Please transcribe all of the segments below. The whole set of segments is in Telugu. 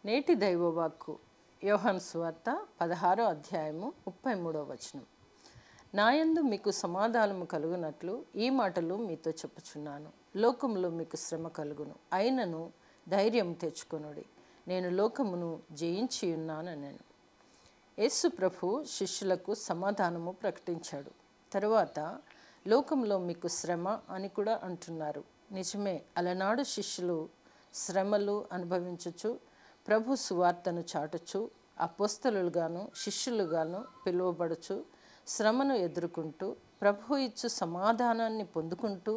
నేటి దైవవాక్కు యోహాను సువార్త 16వ అధ్యాయము 33వ వచనం. నాయందు మీకు సమాధానము కలుగునట్లు ఈ మాటలు మీతో చెప్పుచున్నాను. లోకములో మీకు శ్రమ కలుగును, అయినను ధైర్యం తెచ్చుకొనుడి, నేను లోకమును జయించి ఉన్నాననెను. యేసు ప్రభు శిష్యులకు సమాధానము ప్రకటించాడు. తరువాత లోకంలో మీకు శ్రమ అని కూడా అంటున్నారు. నిజమే, అలనాడు శిష్యులు శ్రమలు అనుభవించుచు ప్రభు సువార్తను చాటుచు అపోస్తలులుగాను శిష్యులుగాను పిలువబడుచు శ్రమను ఎదుర్కొంటూ ప్రభు ఇచ్చు సమాధానాన్ని పొందుకుంటూ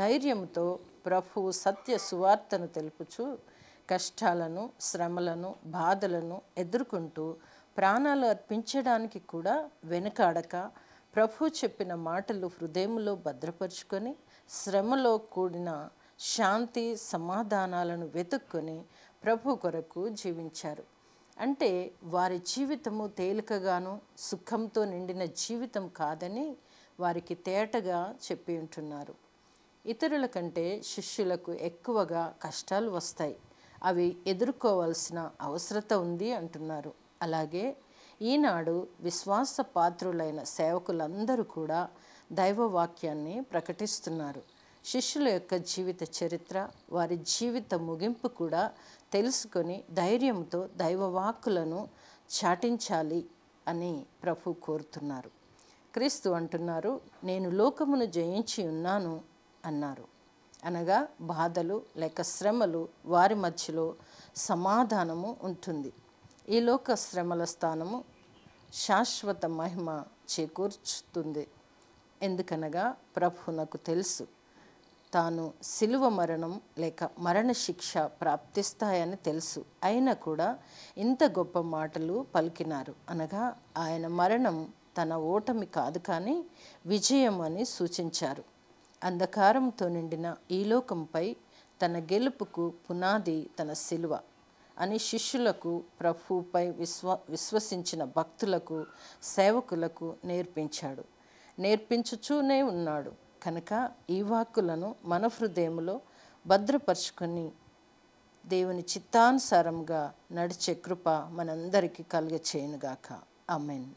ధైర్యంతో ప్రభు సత్య సువార్తను తెలుపుచు కష్టాలను, శ్రమలను, బాధలను ఎదుర్కొంటూ ప్రాణాలు అర్పించడానికి కూడా వెనుకాడక ప్రభు చెప్పిన మాటలు హృదయంలో భద్రపరుచుకొని శ్రమలో కూడిన శాంతి సమాధానాలను వెతుక్కొని ప్రభు కొరకు జీవించారు. అంటే వారి జీవితము తేలికగాను సుఖంతో నిండిన జీవితం కాదని వారికి తేటగా చెప్పి ఉంటున్నారు. ఇతరుల కంటే శిష్యులకు ఎక్కువగా కష్టాలు వస్తాయి, అవి ఎదుర్కోవాల్సిన అవసరత ఉంది అంటున్నారు. అలాగే ఈనాడు విశ్వాస పాత్రులైన సేవకులందరూ కూడా దైవవాక్యాన్ని ప్రకటిస్తున్నారు. శిష్యుల యొక్క జీవిత చరిత్ర, వారి జీవిత ముగింపు కూడా తెలుసుకొని ధైర్యంతో దైవవాక్కులను చాటించాలి అని ప్రభు కోరుతున్నారు. క్రీస్తు అంటున్నారు, నేను లోకమును జయించి ఉన్నాను అన్నారు. అనగా బాధలు లేక శ్రమలు వారి మధ్యలో సమాధానము ఉంటుంది. ఈ లోక శ్రమల స్థానము శాశ్వత మహిమ చేకూర్చుతుంది. ఎందుకనగా ప్రభునకు తెలుసు తాను శిలువ మరణం లేక మరణశిక్ష ప్రాప్తిస్తాయని తెలుసు. అయినా కూడా ఇంత గొప్ప మాటలు పలికినారు. అనగా ఆయన మరణం తన ఓటమి కాదు కానీ విజయం అని సూచించారు. అంధకారంతో నిండిన ఈ లోకంపై తన గెలుపుకు పునాది తన శిలువ అని శిష్యులకు, ప్రభువుపై విశ్వసించిన భక్తులకు, సేవకులకు నేర్పించుచూనే ఉన్నాడు. కనుక ఈ వాక్కులను మన హృదయములో భద్రపరుచుకొని దేవుని చిత్తానుసారంగా నడిచే కృప మనందరికీ కలుగచేయునుగాక. ఆమేన్.